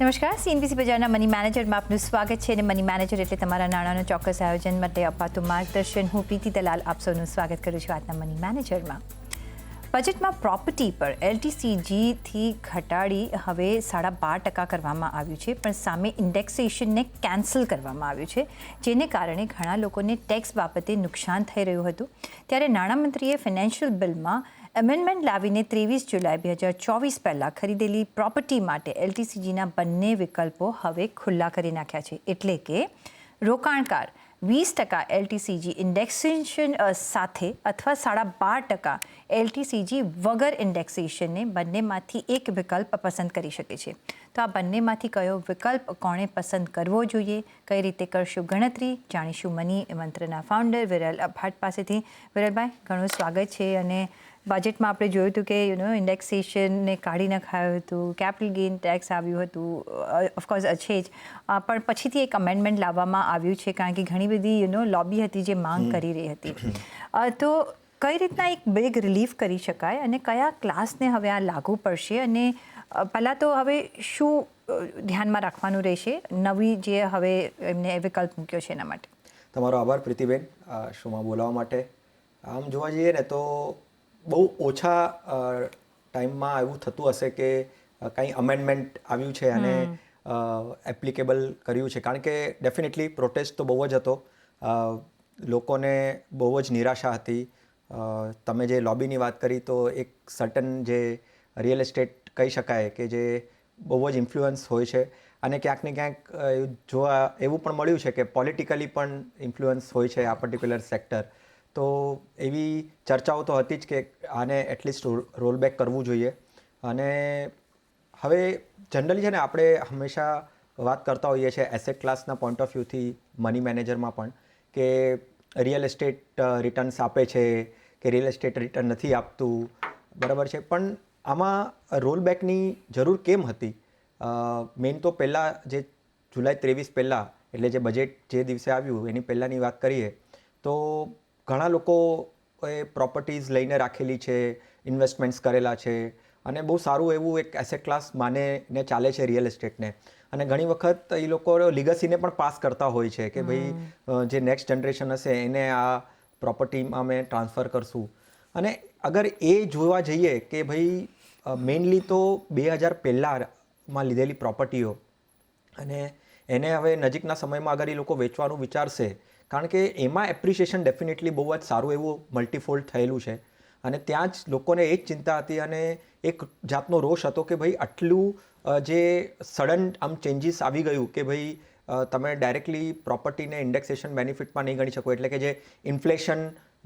નમસ્કાર, સીએનબીસી બજારના મની મેનેજરમાં આપનું સ્વાગત છે અને મની મેનેજર એટલે તમારા નાણાંનો ચોક્કસ આયોજન માટે અપાતું માર્ગદર્શન. હું પ્રીતિ દલાલ આપ સૌનું સ્વાગત કરું છું આજના મની મેનેજરમાં. બજેટમાં પ્રોપર્ટી પર LTCGથી ઘટાડી હવે 12.5% કરવામાં આવ્યું છે, પણ સામે ઇન્ડેક્સેશનને કેન્સલ કરવામાં આવ્યું છે, જેને કારણે ઘણા લોકોને ટેક્સ બાબતે નુકસાન થઈ રહ્યું હતું. ત્યારે નાણામંત્રીએ ફાઇનાન્શિયલ બિલમાં એમેન્ડમેન્ટ લાવીને 23 જુલાઈ 2024 પહેલાં ખરીદેલી પ્રોપર્ટી માટે LTCGના બંને વિકલ્પો હવે ખુલ્લા કરી નાખ્યા છે. એટલે કે રોકાણકાર 20% LTCG ઇન્ડેક્સેશન સાથે અથવા 12.5% LTCG વગર ઇન્ડેક્સેશનને બંનેમાંથી એક વિકલ્પ પસંદ કરી શકે છે. તો આ બંનેમાંથી કયો વિકલ્પ કોણે પસંદ કરવો જોઈએ, કઈ રીતે કરશું ગણતરી, જાણીશું મની મંત્રના ફાઉન્ડર વિરલ ભટ્ટ પાસેથી. વિરલભાઈ, ઘણું સ્વાગત છે. અને બજેટમાં આપણે જોયું હતું કે ઇન્ડેક્સેશનને કાઢી નખાયું હતું, કેપિટલ ગેઇન ટેક્સ આવ્યું હતું, ઓફકોર્સ છે જ, પણ પછીથી એક અમેન્ડમેન્ટ લાવવામાં આવ્યું છે કારણ કે ઘણી બધી લોબી હતી જે માંગ કરી રહી હતી. તો કઈ રીતના એક બિગ રિલીફ કરી શકાય અને કયા ક્લાસને હવે આ લાગુ પડશે, અને પહેલાં તો હવે શું ધ્યાનમાં રાખવાનું રહેશે નવી જે હવે એમને વિકલ્પ મૂક્યો છે એના માટે? તમારો આભાર પ્રીતિબેન શોમાં બોલાવવા માટે. આમ જોવા જઈએ ને તો બહુ ઓછા ટાઈમમાં એવું થતું હશે કે કંઈ અમેન્ડમેન્ટ આવ્યું છે અને એપ્લિકેબલ કર્યું છે, કારણ કે ડેફિનેટલી પ્રોટેસ્ટ તો બહુ જ હતો, લોકોને બહુ જ નિરાશા હતી. તમે જે લોબીની વાત કરી તો એક સર્ટન જે રિયલ એસ્ટેટ કહી શકાય કે જે બહુ જ ઇન્ફ્લુઅન્સ હોય છે, અને ક્યાંક ને ક્યાંક જોવા એવું પણ મળ્યું છે કે પોલિટિકલી પણ ઇન્ફ્લુઅન્સ હોય છે આ પર્ટિક્યુલર સેક્ટર. તો એવી ચર્ચાઓ તો હતી જ કે આને એટલીસ્ટ રોલબેક કરવું જોઈએ. અને હવે જનરલી છે ને આપણે હંમેશા વાત કરતા હોઈએ છીએ એસેટ ક્લાસના પોઈન્ટ ઓફ વ્યૂથી મની મેનેજરમાં પણ, કે રિયલ એસ્ટેટ રિટર્ન્સ આપે છે કે રિયલ એસ્ટેટ રિટર્ન નથી આપતું, બરાબર છે. પણ આમાં રોલબેકની જરૂર કેમ હતી? મેઇન તો પહેલાં જે જુલાઈ 23 પહેલાં, એટલે જે બજેટ જે દિવસે આવ્યું એની પહેલાંની વાત કરીએ તો ઘણા લોકોએ પ્રોપર્ટીઝ લઈને રાખેલી છે, ઇન્વેસ્ટમેન્ટ્સ કરેલા છે, અને બહુ સારું એવું એક એસેટ ક્લાસ માને ચાલે છે રિયલ એસ્ટેટને. અને ઘણી વખત એ લોકો લીગસીને પણ પાસ કરતા હોય છે કે ભાઈ જે નેક્સ્ટ જનરેશન હશે એને આ પ્રોપર્ટીમાં અમે ટ્રાન્સફર કરશું. અને અગર એ જોવા જઈએ કે ભાઈ મેઇનલી તો 2000 પહેલાંમાં લીધેલી પ્રોપર્ટીઓ, અને એને હવે નજીકના સમયમાં અગર એ લોકો વેચવાનું વિચારશે, કારણ કે એમાં એપ્રિસિએશન ડેફિનેટલી બહુ જ સારું એવું મલ્ટીફોલ્ડ થયેલું છે, અને ત્યાં જ લોકોને એ જ ચિંતા હતી અને એક જાતનો રોષ હતો કે ભાઈ આટલું જે સડન આમ ચેન્જીસ આવી ગયું કે ભાઈ તમે ડાયરેક્ટલી પ્રોપર્ટીને ઇન્ડેક્સેશન બેનિફિટમાં નહીં ગણી શકો. એટલે કે જે ઇન્ફ્લેશન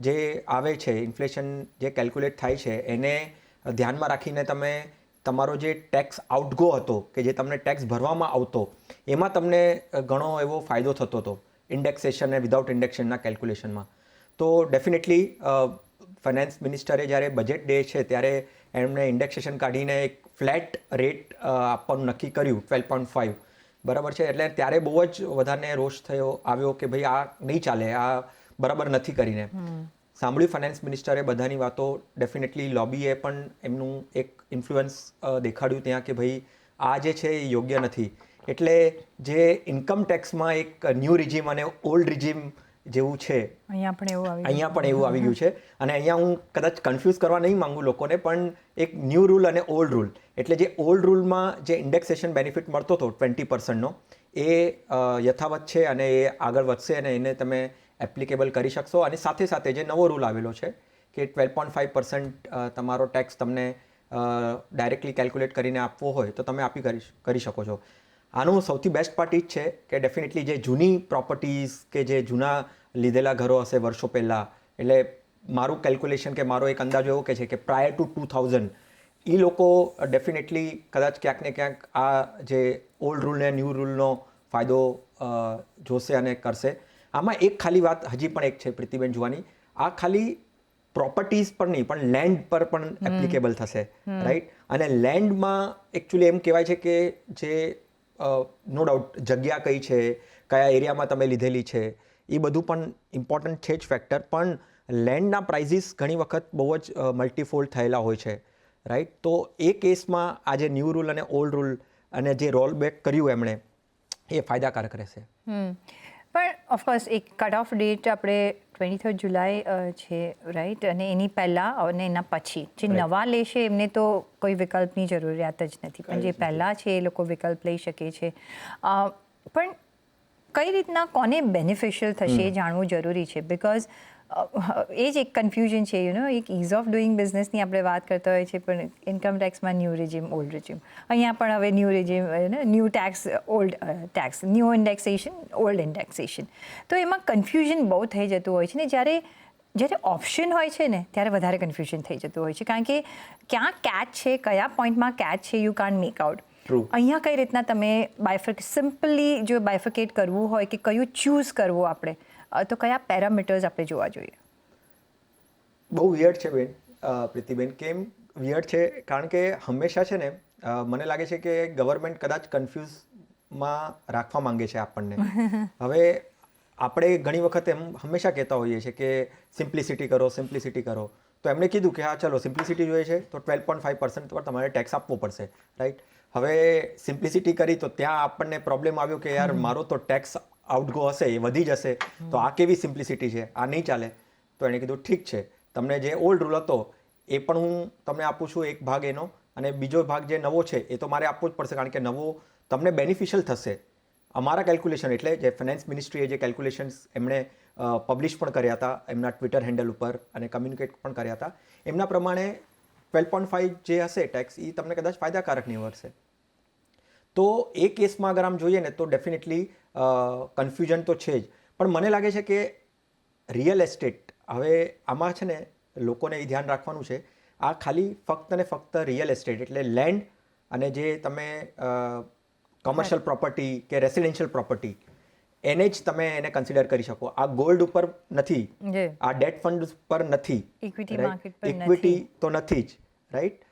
જે આવે છે, ઇન્ફ્લેશન જે કેલ્ક્યુલેટ થાય છે એને ધ્યાનમાં રાખીને તમે તમારો જે ટેક્સ આઉટગો હતો કે જે તમને ટેક્સ ભરવામાં આવતો એમાં તમને ઘણો એવો ફાયદો થતો હતો ઇન્ડેક્સેશન અને વિધાઉટ ઇન્ડેક્સેશનના કેલ્ક્યુલેશનમાં. તો ડેફિનેટલી ફાઇનાન્સ મિનિસ્ટરે જ્યારે બજેટ ડે છે ત્યારે એમણે ઇન્ડેક્સેશન કાઢીને એક ફ્લેટ રેટ આપવાનું નક્કી કર્યું 12.5, બરાબર છે. એટલે ત્યારે બહુ જ વધારે રોષ આવ્યો કે ભાઈ આ નહીં ચાલે, આ બરાબર નથી કરીને. સાંભળ્યું ફાઇનાન્સ મિનિસ્ટરે બધાની વાતો, ડેફિનેટલી લોબીએ પણ એમનું એક ઇન્ફ્લુઅન્સ દેખાડ્યું ત્યાં કે ભાઈ આ જે છે એ યોગ્ય નથી. એટલે જે ઇન્કમ ટેક્સમાં એક ન્યૂ રિજીમ અને ઓલ્ડ રિજીમ જેવું છે, અહીંયા પણ એવું આવી ગયું છે. અને અહીંયા હું કદાચ કન્ફ્યુઝ કરવા નહીં માંગુ લોકોને, પણ એક ન્યૂ રૂલ અને ઓલ્ડ રૂલ, એટલે જે ઓલ્ડ રૂલમાં જે ઇન્ડેક્સેશન બેનિફિટ મળતો હતો 20%નો, એ યથાવત છે અને એ આગળ વધશે અને એને તમે એપ્લિકેબલ કરી શકશો. અને સાથે સાથે જે નવો રૂલ આવેલો છે કે 12.5% તમારો ટેક્સ તમને ડાયરેક્ટલી કેલ્ક્યુલેટ કરીને આપવો હોય તો તમે કરી શકો છો. આનું સૌથી બેસ્ટ પાર્ટ એ જ છે કે ડેફિનેટલી જે જૂની પ્રોપર્ટીઝ કે જે જૂના લીધેલા ઘરો હશે વર્ષો પહેલાં, એટલે મારું કેલ્ક્યુલેશન કે મારો એક અંદાજો એવો કે છે કે પ્રાયર ટુ 2000 એ લોકો ડેફિનેટલી કદાચ ક્યાંક ને ક્યાંક આ જે ઓલ્ડ રૂલ ને ન્યૂ રૂલનો ફાયદો જોશે અને કરશે. આમાં એક ખાલી વાત હજી પણ એક છે પ્રીતિબેન જોવાની, આ ખાલી પ્રોપર્ટીઝ પર નહીં પણ લેન્ડ પર પણ એપ્લિકેબલ થશે, રાઈટ. અને લેન્ડમાં એકચ્યુઅલી એમ કહેવાય છે કે જે નો ડાઉટ જગ્યા કઈ છે, કયા એરિયામાં તમે લીધેલી છે, એ બધું પણ ઇમ્પોર્ટન્ટ છે જ ફેક્ટર, પણ લેન્ડના પ્રાઇઝીસ ઘણી વખત બહુ જ મલ્ટીફોલ્ડ થયેલા હોય છે, રાઈટ. તો એ કેસમાં આ જે ન્યૂ રૂલ અને ઓલ્ડ રૂલ અને જે રોલ બેક કર્યું એમણે એ ફાયદાકારક રહેશે. પણ ઓફકોર્સ એક કટ ઓફ ડેટ આપણે 23 જુલાઈ છે રાઈટ, અને એની પહેલાં અને એના પછી જે નવા લેશે એમને તો કોઈ વિકલ્પની જરૂરિયાત જ નથી, પણ જે પહેલાં છે એ લોકો વિકલ્પ લઈ શકે છે. પણ કઈ રીતના કોને બેનિફિશિયલ થશે એ જાણવું જરૂરી છે, બિકોઝ એ જ એક કન્ફ્યુઝન છે એક ઇઝ ઓફ ડુઈંગ બિઝનેસની આપણે વાત કરતા હોય છે, પણ ઇન્કમ ટેક્સમાં ન્યૂ રેજીમ ઓલ્ડ રેજીમ, અહીંયા પણ હવે new regime new tax old tax, new indexation old indexation, તો એમાં કન્ફ્યુઝન બહુ થઈ જતું હોય છે ને. જ્યારે ઓપ્શન હોય છે ને ત્યારે વધારે કન્ફ્યુઝન થઈ જતું હોય છે, કારણ કે ક્યાં કેચ છે, કયા પોઈન્ટમાં કેચ છે, યુ કાન્ટ મેક આઉટ. અહીંયા કઈ રીતના તમે સિમ્પલી જો બાયફિકેટ કરવું હોય કે કયું ચૂઝ કરવું આપણે, તો કયા પેરામીટર્સ આપણે જોવા જોઈએ? બહુ વિયર્ડ છે બેન, પ્રીતિબેન. કેમ વિયર્ડ છે? કારણ કે હંમેશા છે ને મને લાગે છે કે ગવર્મેન્ટ કદાચ કન્ફ્યુઝમાં રાખવા માંગે છે આપણને. હવે આપણે ઘણી વખત એમ હંમેશા કહેતા હોઈએ છીએ કે સિમ્પ્લિસિટી કરો, સિમ્પ્લિસિટી કરો. તો એમણે કીધું કે હા ચલો સિમ્પ્લિસિટી જોઈએ છે તો 12.5% પર તમારે ટેક્સ આપવો પડશે, રાઈટ? હવે સિમ્પ્લિસિટી કરી તો ત્યાં આપણને પ્રોબ્લેમ આવ્યો કે યાર મારો તો ટેક્સ આઉટગો હશે એ વધી જશે, તો આ કેવી સિમ્પ્લિસિટી છે, આ નહીં ચાલે. તો એણે કીધું ઠીક છે, તમને જે ઓલ્ડ રૂલ હતો એ પણ હું તમને આપું છું એક ભાગ એનો, અને બીજો ભાગ જે નવો છે એ તો મારે આપવો જ પડશે, કારણ કે નવો તમને બેનિફિશિયલ થશે. અમારા કેલ્ક્યુલેશન એટલે જે ફાઇનાન્સ મિનિસ્ટ્રીએ જે કેલ્ક્યુલેશન્સ એમણે પબ્લિશ પણ કર્યા હતા એમના ટ્વિટર હેન્ડલ ઉપર અને કમ્યુનિકેટ પણ કર્યા હતા, એમના પ્રમાણે 12.5 જે હશે ટેક્સ એ તમને કદાચ ફાયદાકારક નીવડશે. તો એ કેસમાં અગર આમ જોઈએ ને તો ડેફિનેટલી કન્ફ્યુઝન તો છે જ, પણ મને લાગે છે કે રિયલ એસ્ટેટ, હવે આમાં છે ને લોકોને એ ધ્યાન રાખવાનું છે, આ ખાલી ફક્ત ને ફક્ત રિયલ એસ્ટેટ એટલે લેન્ડ અને જે તમે કોમર્શિયલ પ્રોપર્ટી કે રેસિડેન્શિયલ પ્રોપર્ટી એને જ તમે એને કન્સિડર કરી શકો. આ ગોલ્ડ ઉપર નથી, આ ડેટ ફંડ પર નથી, ઇક્વિટી તો નથી જ, રાઈટ?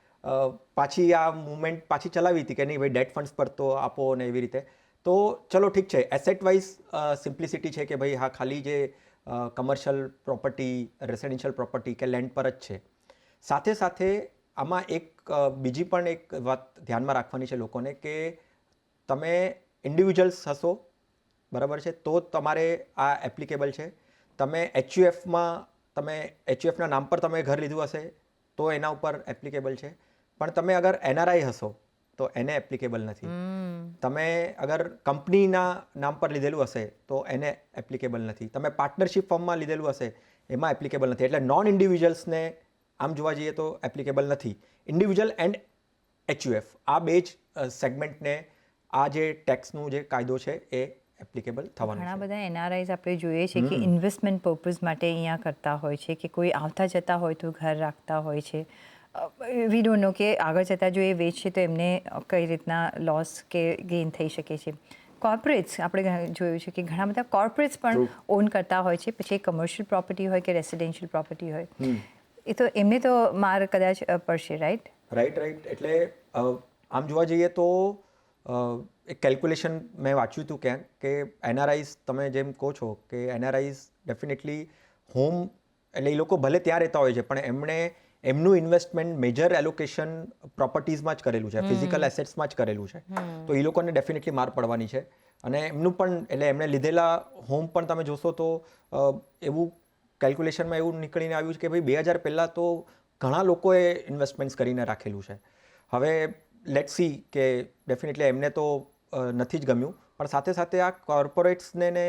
પાછી આ મુવમેન્ટ પાછી ચલાવી હતી કે નહીં ભાઈ ડેટ ફંડ્સ પર તો આપો ને એવી રીતે. તો ચલો ઠીક છે, એસેટ વાઇઝ સિમ્પ્લિસિટી છે કે ભાઈ હા ખાલી જે કમર્શિયલ પ્રોપર્ટી, રેસિડેન્શિયલ પ્રોપર્ટી કે લેન્ડ પર જ છે. સાથે સાથે આમાં એક બીજી પણ એક વાત ધ્યાનમાં રાખવાની છે લોકોને કે તમે ઇન્ડિવિજ્યુઅલ્સ હશો, બરાબર છે, તો તમારે આ એપ્લિકેબલ છે. તમે HUFમાં HUFના નામ પર તમે ઘર લીધું હશે તો એના ઉપર એપ્લિકેબલ છે, પણ તમે અગર NRI હશો તો એને એપ્લિકેબલ નથી. તમે અગર કંપનીના નામ પર લીધેલું હશે તો એને એપ્લિકેબલ નથી. તમે પાર્ટનરશિપ ફોર્મમાં લીધેલું હશે એમાં એપ્લિકેબલ નથી. એટલે નોન ઇન્ડિવિજ્યુઅલ્સને આમ જોવા જઈએ તો એપ્લિકેબલ નથી. ઇન્ડિવિજ્યુઅલ એન્ડ HUF આ બે જ સેગમેન્ટને આ જે ટેક્સનું જે કાયદો છે એ એપ્લિકેબલ થવાનું છે. ઘણા બધા NRIs આપણે જોઈએ છે કે ઇન્વેસ્ટમેન્ટ પર્પઝ માટે અહીંયા કરતા હોય છે, કે કોઈ આવતા જતા હોય તો ઘર રાખતા હોય છે. વી ડોન્ટ નો કે આગળ જતાં જો એ વેચશે તો એમને કઈ રીતના લોસ કે ગેઇન થઈ શકે છે. કોર્પોરેટ્સ આપણે જોયું છે કે ઘણા બધા કોર્પોરેટ્સ પણ ઓન કરતા હોય છે, પછી કમર્શિયલ પ્રોપર્ટી હોય કે રેસિડેન્શિયલ પ્રોપર્ટી હોય, એ તો એમને તો માર કદાચ પડશે, રાઈટ? રાઈટ. એટલે આમ જોવા જઈએ તો એક કેલ્ક્યુલેશન મેં વાંચ્યું હતું ક્યાંક કે NRIs તમે જેમ કહો છો કે NRIs ડેફિનેટલી હોમ એટલે એ લોકો ભલે ત્યાં રહેતા હોય છે પણ એમણે એમનું ઇન્વેસ્ટમેન્ટ મેજર એલોકેશન પ્રોપર્ટીઝમાં જ કરેલું છે, ફિઝિકલ એસેટ્સમાં જ કરેલું છે. તો એ લોકોને ડેફિનેટલી માર પડવાની છે. અને એમનું પણ એટલે એમણે લીધેલા હોમ પણ તમે જોશો તો એવું કેલ્ક્યુલેશનમાં એવું નીકળીને આવ્યું છે કે ભાઈ 2000 પહેલાં તો ઘણા લોકોએ ઇન્વેસ્ટમેન્ટ્સ કરીને રાખેલું છે. હવે લેટ્સ સી કે ડેફિનેટલી એમને તો નથી જ ગમ્યું, પણ સાથે સાથે આ કોર્પોરેટ્સને ને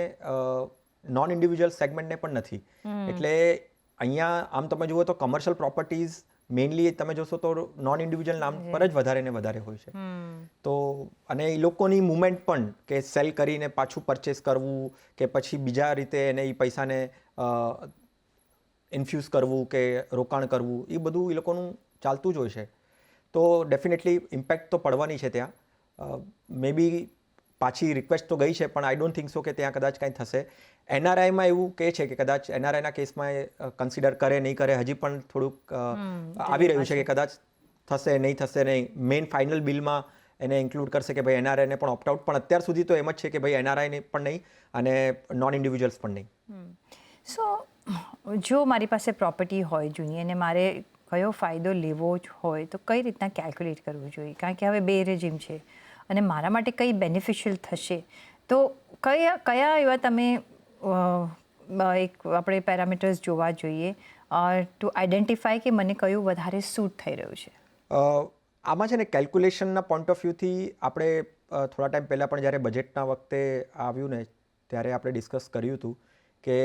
નોન ઇન્ડિવિજ્યુઅલ સેગમેન્ટને પણ નથી. એટલે અહીંયા આમ તમે જુઓ તો કમર્શિયલ પ્રોપર્ટીઝ મેઇનલી તમે જોશો તો નોન ઇન્ડિવિજ્યુઅલ નામ પર જ વધારે ને વધારે હોય છે. તો અને એ લોકોની મુવમેન્ટ પણ કે સેલ કરીને પાછું પરચેસ કરવું કે પછી બીજા રીતે એને એ પૈસાને ઇન્ફ્યુઝ કરવું કે રોકાણ કરવું, એ બધું એ લોકોનું ચાલતું જ હોય છે. તો ડેફિનેટલી ઇમ્પેક્ટ તો પડવાની છે ત્યાં. મે બી પાછી રિક્વેસ્ટ તો ગઈ છે પણ આઈ ડોન્ટ થિંક સો કે ત્યાં કદાચ કાંઈ થશે. NRIમાં એવું કહે છે કે કદાચ NRIના કેસમાં એ કન્સિડર કરે નહીં કરે હજી પણ થોડુંક આવી રહ્યું છે કે કદાચ થશે નહીં થશે નહીં. મેઇન ફાઇનલ બિલમાં એને ઇન્ક્લુડ કરશે કે ભાઈ NRIને પણ ઓપ્ટ આઉટ, પણ અત્યાર સુધી તો એમ જ છે કે ભાઈ NRIને પણ નહીં અને નોન ઇન્ડિવિજ્યુઅલ્સ પણ નહીં. સો જો મારી પાસે પ્રોપર્ટી હોય જૂની અને મારે કયો ફાયદો લેવો જ હોય તો કઈ રીતના કેલ્ક્યુલેટ કરવું જોઈએ? કારણ કે હવે બે રેજીમ છે, અને મારા માટે કંઈ બેનિફિશિયલ થશે, તો કયા એવા તમે એક આપણે પેરામીટર્સ જોવા જોઈએ ટુ આઈડેન્ટિફાય કે મને કયું વધારે સૂટ થઈ રહ્યું છે? આમાં છે ને કેલ્ક્યુલેશનના પોઈન્ટ ઓફ વ્યૂથી આપણે થોડા ટાઈમ પહેલાં પણ જ્યારે બજેટના વખતે આવ્યું ને ત્યારે આપણે ડિસ્કસ કર્યું હતું કે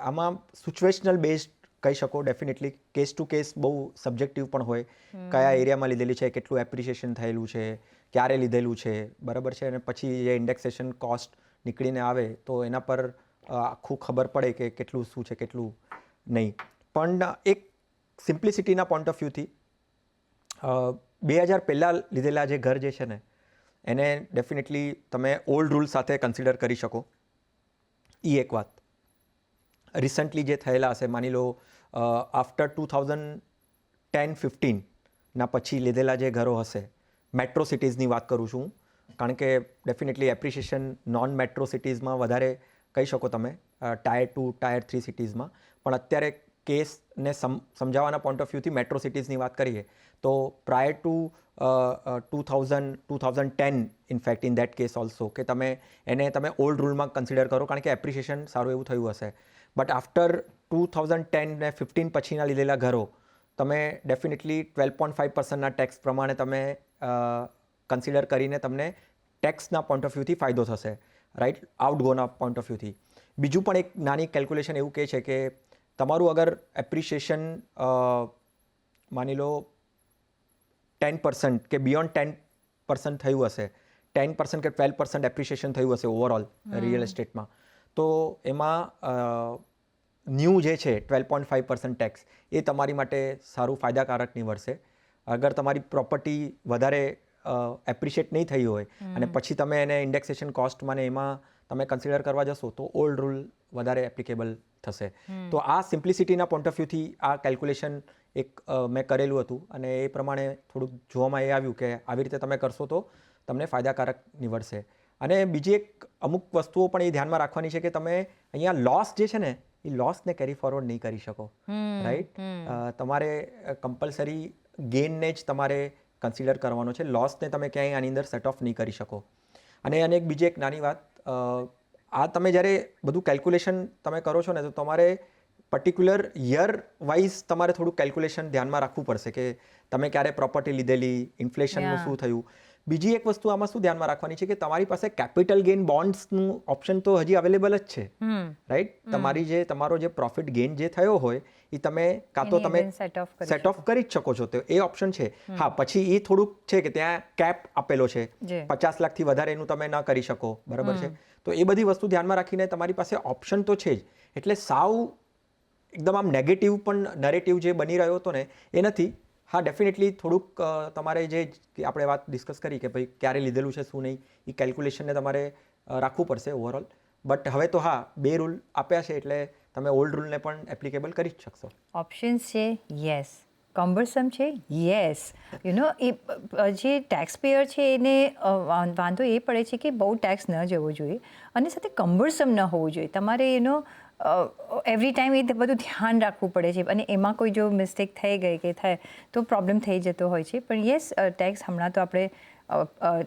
આમાં સિચ્યુએશનલ બેઝડ કહી શકો, ડેફિનેટલી કેસ ટુ કેસ બહુ સબ્જેક્ટિવ પણ હોય, કયા એરિયામાં લીધેલી છે, કેટલું એપ્રિસિએશન થયેલું છે, ક્યારે લીધેલું છે, બરાબર છે, અને પછી જે ઇન્ડેક્સેશન કોસ્ટ નીકળીને આવે તો એના પર આખું ખબર પડે કે કેટલું શું છે કેટલું નહીં. પણ એક સિમ્પ્લિસિટીના પોઈન્ટ ઓફ વ્યૂથી 2000 પહેલાં લીધેલા જે ઘર જે છે ને એને ડેફિનેટલી તમે ઓલ્ડ રૂલ સાથે કન્સિડર કરી શકો. એ એક વાત. રિસન્ટલી જે થયેલા હશે, માની લો આફ્ટર 2010-15 ના પછી લીધેલા જે ઘરો હશે, મેટ્રો સિટીઝની વાત કરું છું, કારણ કે ડેફિનેટલી એપ્રિસિએશન નોન મેટ્રો સિટીઝમાં વધારે કહી શકો તમે, ટાયર 2 ટાયર 3 સિટીઝમાં. પણ અત્યારે કેસને સમજાવવાના પોઈન્ટ ઓફ વ્યૂથી મેટ્રો સિટીઝની વાત કરીએ તો prior to 2010 in fact in that case also કે તમે ઓલ્ડ રૂલમાં કન્સિડર કરો, કારણ કે એપ્રિસિએશન સારું એવું થયું હશે. બટ આફ્ટર 2010 ને 15 પછીના લીધેલા ઘરો તમે ડેફિનેટલી 12.5%ના ટેક્સ પ્રમાણે તમે કન્સિડર કરીને તમને ટેક્સના પોઈન્ટ ઓફ વ્યૂથી ફાયદો થશે, રાઈટ, આઉટગોના પોઈન્ટ ઓફ વ્યૂથી. બીજું પણ એક નાની કેલ્ક્યુલેશન એવું કહે છે કે તમારું અગર એપ્રિસિએશન માની લો 10% કે બિયોન્ડ 10% થયું હશે, 10% કે 12% એપ્રિસિએશન થયું હશે ઓવરઓલ રિયલ એસ્ટેટમાં, તો એમાં ન્યૂ જે છે 12.5% ટેક્સ એ તમારી માટે સારું ફાયદાકારક નીવડશે. અગર તમારી પ્રોપર્ટી વધારે એપ્રિશિએટ નહીં થઈ હોય અને પછી તમે એને ઇન્ડેક્સેશન કોસ્ટમાં ને એમાં તમે કન્સિડર કરવા જશો તો ઓલ્ડ રૂલ વધારે એપ્લિકેબલ થશે. તો આ સિમ્પ્લિસિટીના પોઈન્ટ ઓફ વ્યૂથી આ કેલ્ક્યુલેશન એક મેં કરેલું હતું અને એ પ્રમાણે થોડુંક જોવામાં એ આવ્યું કે આવી રીતે તમે કરશો તો તમને ફાયદાકારક નીવડશે. અને બીજી એક અમુક વસ્તુઓ પણ એ ધ્યાનમાં રાખવાની છે કે તમે અહીંયા લોસ જે છે ને એ લોસને કેરી ફોરવર્ડ નહીં કરી શકો, રાઈટ. તમારે કમ્પલસરી ગેઇનને જ તમારે કન્સિડર કરવાનો છે, લોસને તમે ક્યાંય આની અંદર સેટ ઓફ નહીં કરી શકો. અને એક બીજી એક નાની વાત, આ તમે જ્યારે બધું કેલ્ક્યુલેશન તમે કરો છો ને તો તમારે પર્ટિક્યુલર યર વાઇઝ તમારે થોડું કેલ્ક્યુલેશન ધ્યાનમાં રાખવું પડશે કે તમે ક્યારે પ્રોપર્ટી લીધેલી, ઇન્ફ્લેશનનું શું થયું. બીજી એક વસ્તુ આમાં શું ધ્યાનમાં રાખવાની છે કે તમારી પાસે કેપિટલ ગેઇન બોન્ડ્સનું ઓપ્શન તો હજી અવેલેબલ જ છે, રાઈટ. તમારો જે પ્રોફિટ ગેઇન જે થયો હોય એ તમે કાં તો તમે સેટ ઓફ કરી જ શકો છો, તો એ ઓપ્શન છે. હા, પછી એ થોડુંક છે કે ત્યાં કેપ આપેલો છે, 50 લાખથી વધારે એનું તમે ન કરી શકો, બરાબર છે. તો એ બધી વસ્તુ ધ્યાનમાં રાખીને તમારી પાસે ઓપ્શન તો છે જ. એટલે સાવ એકદમ આમ નેગેટિવ પણ નરેટિવ જે બની રહ્યો હતો ને એ નથી. હા, ડેફિનેટલી થોડુંક તમારે જે આપણે વાત ડિસ્કસ કરી કે ભાઈ ક્યારે લીધેલું છે શું નહીં, એ કેલ્ક્યુલેશનને તમારે રાખવું પડશે ઓવરઓલ. બટ હવે તો હા, 2 રૂલ આપ્યા છે એટલે તમે ઓલ્ડ રૂલને પણ એપ્લિકેબલ કરી જ શકશો. ઓપ્શન્સ છે, યસ. કમ્બરસમ છે, યસ. એ જે ટેક્સ પેયર છે એને વાંધો એ પડે છે કે બહુ ટેક્સ ન જવો જોઈએ અને સાથે કમ્બરસમ ન હોવું જોઈએ. તમારે એવરી ટાઈમ એ બધું ધ્યાન રાખવું પડે છે અને એમાં કોઈ જો મિસ્ટેક થઈ ગઈ કે થાય તો પ્રોબ્લેમ થઈ જતો હોય છે. પણ યસ, ટેક્સ હમણાં તો આપણે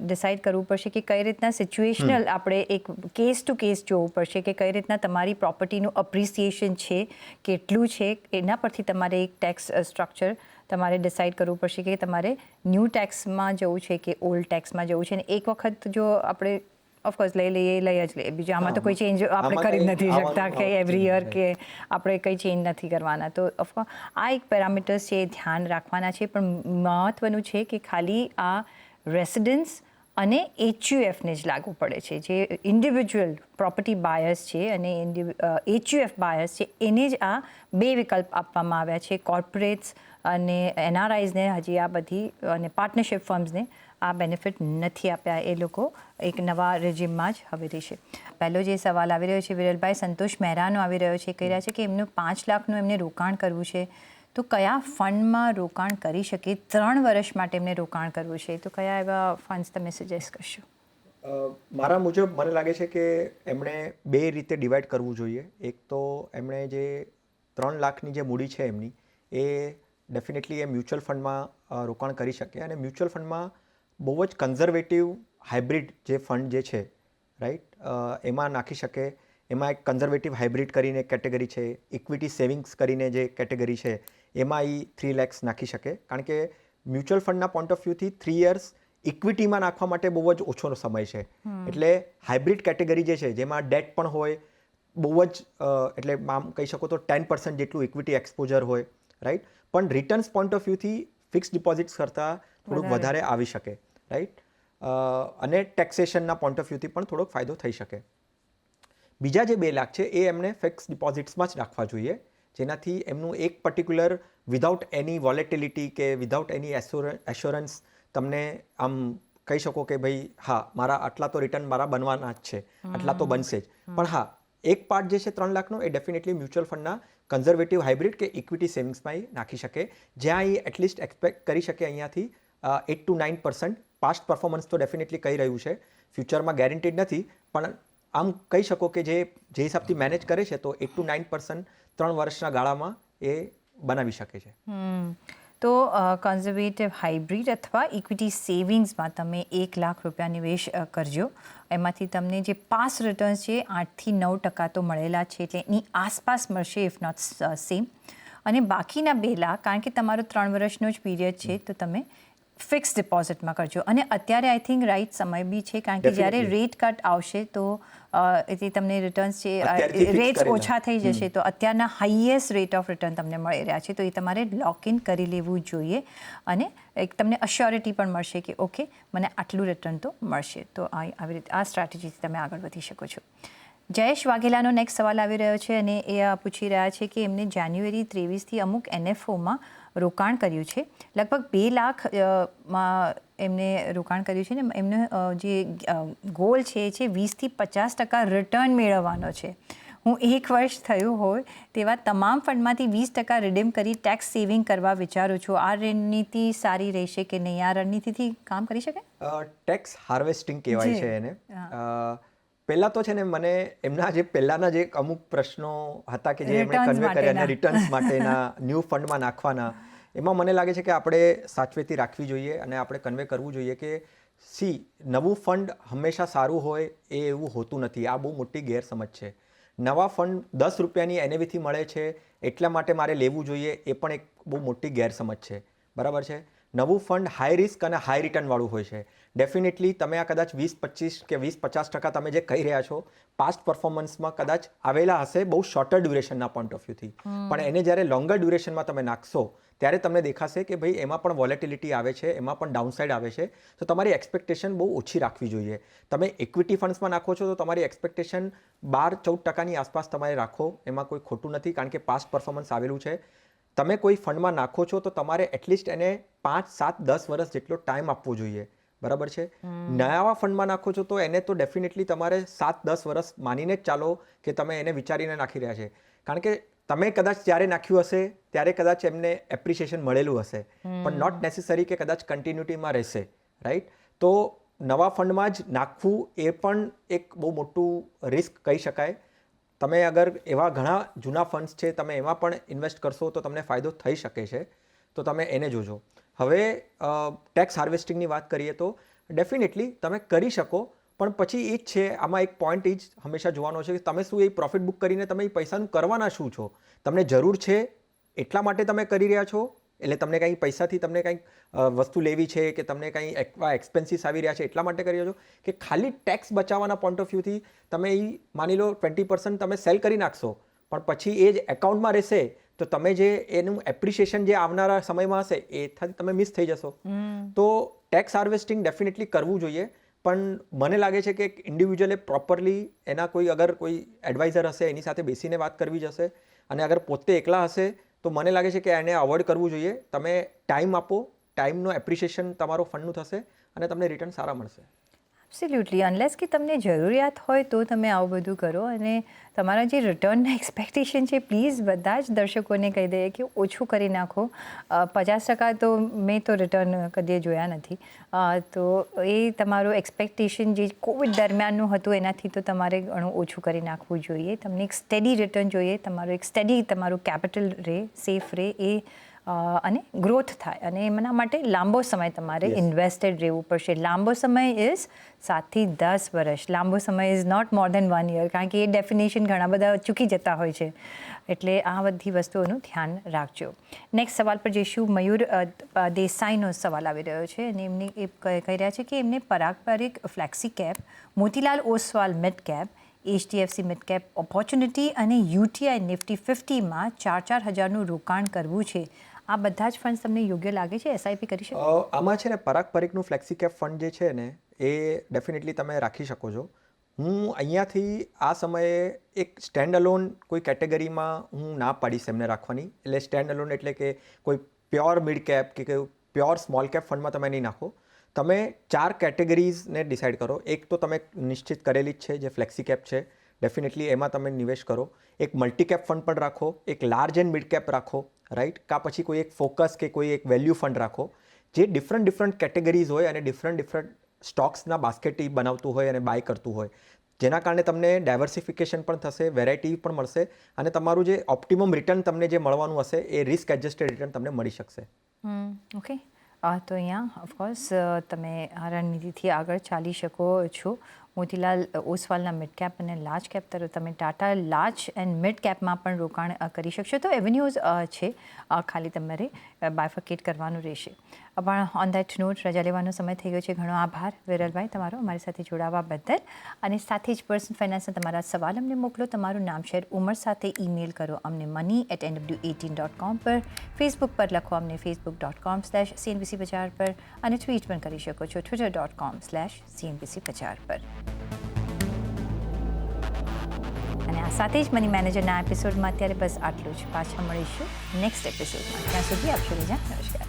ડિસાઇડ કરવું પડશે કે કઈ રીતના સિચ્યુએશનલ આપણે એક કેસ ટુ કેસ જોવું પડશે કે કઈ રીતના તમારી પ્રોપર્ટીનું અપ્રિસિએશન છે, કેટલું છે, એના પરથી તમારે એક ટેક્સ સ્ટ્રક્ચર તમારે ડિસાઇડ કરવું પડશે કે તમારે ન્યૂ ટેક્સમાં જવું છે કે ઓલ્ડ ટેક્સમાં જવું છે. અને એક વખત જો આપણે ઓફકોર્સ લઈ જ લઈએ. બીજું આમાં તો કોઈ ચેન્જ આપણે કરી જ નથી શકતા કે એવરી યર કે આપણે કંઈ ચેન્જ નથી કરવાના. તો ઓફકોર્સ આ એક પેરામીટર્સ છે, ધ્યાન રાખવાના છે. પણ મહત્ત્વનું છે કે ખાલી આ રેસિડન્સ અને HUFને જ લાગુ પડે છે. જે ઇન્ડિવિજ્યુઅલ પ્રોપર્ટી બાયર્સ છે અને HUF બાયર્સ છે એને જ આ 2 વિકલ્પ આપવામાં આવ્યા છે. કોર્પોરેટ્સ અને NRIsને હજી આ બધી અને પાર્ટનરશિપ ફર્મ્સને આ બેનિફિટ નથી આપ્યા. એ લોકો એક નવા રેજીમમાં જ હવે રહેશે. પહેલો જે સવાલ આવી રહ્યો છે વિરલભાઈ, સંતોષ મહેરાનો આવી રહ્યો છે, કહી રહ્યા છે કે એમનું 5 લાખનું એમને રોકાણ કરવું છે તો કયા ફંડમાં રોકાણ કરી શકે? 3 વર્ષ માટે એમને રોકાણ કરવું છે તો કયા એવા ફંડ્સ તમે સજેસ્ટ કરશો? મારા મુજબ મને લાગે છે કે એમણે 2 રીતે ડિવાઈડ કરવું જોઈએ. એક તો એમણે જે 3 લાખની જે મૂડી છે એમની એ ડેફિનેટલી એ મ્યુચ્યુઅલ ફંડમાં રોકાણ કરી શકે અને મ્યુચ્યુઅલ ફંડમાં બહુ જ કન્ઝર્વેટિવ હાઇબ્રિડ જે ફંડ જે છે રાઈટ એમાં નાખી શકે. એમાં એક કન્ઝર્વેટિવ હાઇબ્રિડ કરીને કેટેગરી છે, ઇક્વિટી સેવિંગ્સ કરીને જે કેટેગરી છે એમાં એ 3 lakhs નાખી શકે. કારણ કે મ્યુચ્યુઅલ ફંડના પોઈન્ટ ઓફ વ્યૂથી 3 years ઇક્વિટીમાં નાખવા માટે બહુ જ ઓછો સમય છે. એટલે હાઇબ્રિડ કેટેગરી જે છે જેમાં ડેટ પણ હોય, બહુ જ એટલે આમ કહી શકો તો 10% જેટલું ઇક્વિટી એક્સપોઝર હોય રાઈટ, પણ રિટર્ન્સ પોઈન્ટ ઓફ વ્યૂથી ફિક્સ ડિપોઝિટ્સ કરતાં થોડુંક વધારે આવી શકે રાઈટ, અને ટેક્સેશનના પોઈન્ટ ઓફ વ્યૂથી પણ થોડોક ફાયદો થઈ શકે. બીજા જે 2 લાખ છે એ એમને ફિક્સ ડિપોઝિટ્સમાં જ રાખવા જોઈએ, જેનાથી એમનું એક પર્ટિક્યુલર વિધાઉટ એની વોલેટિલિટી કે વિધાઉટ એની એશ્યોરન્સ તમને આમ કહી શકો કે ભાઈ હા મારા આટલા તો રિટર્ન મારા બનવાના જ છે, આટલા તો બનશે જ. પણ હા એક પાર્ટ જે છે 3 લાખનો એ ડેફિનેટલી મ્યુચ્યુઅલ ફંડના કન્ઝર્વેટિવ હાઇબ્રિડ કે ઇક્વિટી સેવિંગ્સમાં એ નાખી શકે, જ્યાં એ એટલીસ્ટ એક્સપેક્ટ કરી શકે અહીંયાથી 8 to 9%. પાસ્ટ પરફોર્મન્સ તો ડેફિનેટલી કહી રહ્યું છે, ફ્યુચરમાં ગેરંટીડ નથી, પણ આમ કહી શકો કે જે હિસાબથી મેનેજ કરે છે તો 8 to 9% 3 વર્ષના ગાળામાં એ બનાવી શકે છે. તો કન્ઝર્વેટિવ હાઇબ્રિડ અથવા ઇક્વિટી સેવિંગ્સમાં તમે 1 લાખ રૂપિયા નિવેશ કરજો. એમાંથી તમને જે પાસ રિટર્ન્સ છે 8 થી 9% તો મળેલા છે, એટલે એની આસપાસ મળશે ઇફ નોટ સેમ. અને બાકીના 2 લાખ કારણ કે તમારો 3 વર્ષનો જ પીરિયડ છે તો તમે ફિક્સ ડિપોઝિટમાં કરજો. અને અત્યારે આઈ થિંક રાઈટ સમય બી છે, કારણ કે જ્યારે રેટ કટ આવશે તો એ તમને રિટર્ન્સ છે રેટ્સ ઓછા થઈ જશે, તો અત્યારના હાઈએસ્ટ રેટ ઓફ રિટર્ન તમને મળી રહ્યા છે, તો એ તમારે લોક ઇન કરી લેવું જોઈએ. અને એક તમને અશ્યોરિટી પણ મળશે કે ઓકે મને આટલું રિટર્ન તો મળશે. તો આવી રીતે આ સ્ટ્રેટેજીથી તમે આગળ વધી શકો છો. જયેશ વાઘેલાનો નેક્સ્ટ સવાલ આવી રહ્યો છે અને એ પૂછી રહ્યા છે કે એમને જાન્યુઆરી 23થી અમુક NFOમાં રોકાણ કર્યું છે, લગભગ 2 લાખમાં એમને રોકાણ કર્યું છે ને એમને જે ગોલ છે એ છે 20 થી 50% રિટર્ન મેળવવાનો છે. હું 1 વર્ષ થયું હોય તેવા તમામ ફંડમાંથી 20% રિડીમ કરી ટેક્સ સેવિંગ કરવા વિચારું છું. આ રણનીતિ સારી રહેશે કે નહીં? આ રણનીતિથી કામ કરી શકે? ટેક્સ હાર્વેસ્ટિંગ કહેવાય છે એને. પહેલાં તો છે ને મને એમના જે પહેલાંના જે અમુક પ્રશ્નો હતા કે જે એમણે કન્વે કર્યા રિટર્ન્સ માટેના ન્યૂ ફંડમાં નાખવાના, એમાં મને લાગે છે કે આપણે સાચવેતી રાખવી જોઈએ અને આપણે કન્વે કરવું જોઈએ કે નવું ફંડ હંમેશા સારું હોય એ એવું હોતું નથી. આ બહુ મોટી ગેરસમજ છે. નવા ફંડ 10 રૂપિયાની NAVથી મળે છે એટલા માટે મારે લેવું જોઈએ એ પણ એક બહુ મોટી ગેરસમજ છે. બરાબર છે? નવું ફંડ હાઈ રિસ્ક અને હાઈ રિટર્નવાળું હોય છે. ડેફિનેટલી તમે આ કદાચ 20-25 કે 20-50% તમે જે કહી રહ્યા છો પાસ્ટ પરફોર્મન્સમાં કદાચ આવેલા હશે બહુ શોર્ટર ડ્યુરેશનના પોઈન્ટ ઓફ વ્યૂથી, પણ એને જ્યારે લોંગર ડ્યુરેશનમાં તમે નાખશો ત્યારે તમને દેખાશે કે ભાઈ એમાં પણ વોલેટિલિટી આવે છે, એમાં પણ ડાઉનસાઇડ આવે છે. તો તમારી એક્સપેક્ટેશન બહુ ઓછી રાખવી જોઈએ. તમે ઇક્વિટી ફંડ્સમાં નાખો છો તો તમારી એક્સપેક્ટેશન 12-14%ની આસપાસ તમારે રાખો, એમાં કોઈ ખોટું નથી, કારણ કે પાસ્ટ પરફોર્મન્સ આવેલું છે. તમે કોઈ ફંડમાં નાખો છો તો તમારે એટલીસ્ટ એને 5-7-10 વર્ષ જેટલો ટાઈમ આપવો જોઈએ. બરાબર છે? નવા ફંડમાં નાખો છો તો એને તો ડેફિનેટલી તમારે 7-10 વર્ષ માનીને જ ચાલો કે તમે એને વિચારીને નાખી રહ્યા છે. કારણ કે તમે કદાચ જ્યારે નાખ્યું હશે ત્યારે કદાચ એમને એપ્રિસિએશન મળેલું હશે, પણ નોટ નેસેસરી કે કદાચ કન્ટિન્યુટીમાં રહેશે રાઈટ. તો નવા ફંડમાં જ નાખવું એ પણ એક બહુ મોટું રિસ્ક કહી શકાય. તમે અગર એવા ઘણા જૂના ફંડ્સ છે તમે એમાં પણ ઇન્વેસ્ટ કરશો તો તમને ફાયદો થઈ શકે છે, તો તમે એને જોજો. હવે ટેક્સ હાર્વેસ્ટિંગની વાત કરીએ તો ડેફિનેટલી તમે કરી શકો, પણ પછી એ જ છે આમાં એક પોઈન્ટ એ જ હંમેશા જોવાનો છે કે તમે શું એ પ્રોફિટ બુક કરીને તમે એ પૈસાનું કરવાના શું છો? તમને જરૂર છે એટલા માટે તમે કરી રહ્યા છો, એટલે તમને કંઈ પૈસાથી તમને કંઈક વસ્તુ લેવી છે કે તમને કંઈ એક્સપેન્સીસ આવી રહ્યા છે એટલા માટે કરી રહ્યો છો, કે ખાલી ટેક્સ બચાવવાના પોઈન્ટ ઓફ વ્યૂથી તમે એ માની લો 20% તમે સેલ કરી નાખશો, પણ પછી એ જ એકાઉન્ટમાં રહેશે તો તમે જે એનું એપ્રિસિએશન જે આવનારા સમયમાં હશે એ તમે મિસ થઈ જશો. તો ટેક્સ હાર્વેસ્ટિંગ ડેફિનેટલી કરવું જોઈએ, પણ મને લાગે છે કે ઇન્ડિવિજ્યુઅલે પ્રોપરલી એના કોઈ અગર કોઈ એડવાઇઝર હશે એની સાથે બેસીને વાત કરવી જશે, અને અગર પોતે એકલા હશે તો મને લાગે છે કે એને અવોઇડ કરવું જોઈએ. તમે ટાઈમ આપો, ટાઈમનો એપ્રિસિએશન તમારો ફંડનું થશે અને તમને રિટર્ન સારા મળશે. એબ્સોલ્યુટલી, અનલેસ કે તમને જરૂરિયાત હોય તો તમે આવું બધું કરો. અને તમારા જે રિટર્નના એક્સપેક્ટેશન છે પ્લીઝ બધા જ દર્શકોને કહી દઈએ કે ઓછું કરી નાખો. 50% તો મેં તો રિટર્ન કદી જોયા નથી. તો એ તમારું એક્સપેક્ટેશન જે કોવિડ દરમિયાનનું હતું એનાથી તો તમારે ઘણું ઓછું કરી નાખવું જોઈએ. તમને એક સ્ટેડી રિટર્ન જોઈએ, તમારું એક સ્ટેડી તમારું કેપિટલ રહે, સેફ રહે, એ અને ગ્રોથ થાય અને એમના માટે લાંબો સમય તમારે Yes. ઇન્વેસ્ટેડ રહેવું પડશે. લાંબો સમય ઇઝ 7 થી 10 વર્ષ. લાંબો સમય is not more than 1 year, કારણ કે એ ડેફિનેશન ઘણા બધા ચૂકી જતા હોય છે. એટલે આ બધી વસ્તુઓનું ધ્યાન રાખજો. નેક્સ્ટ સવાલ પર જઈશું. મયુર દેસાઈનો સવાલ આવી રહ્યો છે અને એમને એ કહી રહ્યા છે કે એમને પારંપરિક flexi cap, Motilal Oswal mid cap, HDFC mid cap opportunity અને UTI નિફ્ટી 50માં 4-4 હજારનું રોકાણ કરવું છે. આ બધા જ ફંડ તમને યોગ્ય લાગે છે? SIP કરી શકો? આમાં છે ને પરાગપરિકનું ફ્લેક્સી કેપ ફંડ જે છે ને એ ડેફિનેટલી તમે રાખી શકો છો. હું અહીંયાથી આ સમયે એક સ્ટેન્ડ અલોન કોઈ કેટેગરીમાં હું ના પાડીશ એમને રાખવાની. એટલે સ્ટેન્ડ અલોન એટલે કે કોઈ પ્યોર મિડ કેપ કે પ્યોર સ્મોલ કેપ ફંડમાં તમે નહીં નાખો. તમે 4 કેટેગરીઝને ડિસાઇડ કરો. એક તો તમે નિશ્ચિત કરેલી જ છે જે ફ્લેક્સી કેપ છે, ડેફિનેટલી એમાં તમે નિવેશ કરો. એક મલ્ટી કેપ ફંડ પણ રાખો, એક લાર્જ એન્ડ મિડ કેપ રાખો, રાઈટ? કાં પછી કોઈ એક ફોકસ કે કોઈ એક વેલ્યુ ફંડ રાખો જે ડિફરન્ટ કેટેગરીઝ હોય અને ડિફરન્ટ સ્ટોક્સના બાસ્કેટ બનાવતું હોય અને બાય કરતું હોય, જેના કારણે તમને ડાયવર્સિફિકેશન પણ થશે, વેરાયટી પણ મળશે અને તમારું જે ઓપ્ટિમમ રિટર્ન તમને જે મળવાનું હશે એ રિસ્ક એડજસ્ટેડ રિટર્ન તમને મળી શકશે. ઓકે. તો અહીંયા ઓફકોર્સ તમે આ રણનીતિથી આગળ ચાલી શકો છો. મોતીલાલ ઓસવાલના મિડ કેપ અને લાર્જ કેપ તરફ તમે ટાટા લાર્જ એન્ડ મિડ કેપમાં પણ રોકાણ કરી શકશો. તો એવન્યુઝ છે, ખાલી તમારે બાયફર્કેટ કરવાનું રહેશે. પણ ઓન દેટ નોટ રજા લેવાનો સમય થઈ ગયો છે. ઘણો આભાર વિરલભાઈ તમારો અમારી સાથે જોડાવા બદલ. અને સાથે જ પર્સનલ ફાઇનાન્સના તમારા સવાલ અમને મોકલો. તમારું નામ, શેર, ઉંમર સાથે ઈમેલ કરો અમને money@nw18.com પર. ફેસબુક પર લખો અમને facebook.com/CNBC બજાર પર અને ટ્વીટ પણ કરી શકો છો twitter.com/CNBC બજાર પર. અને આ સાથે જ મની મેનેજરના એપિસોડમાં અત્યારે બસ આટલું જ. પાછા મળીશું નેક્સ્ટ એપિસોડમાં. ત્યાં સુધી આપશો રજા. નમસ્કાર.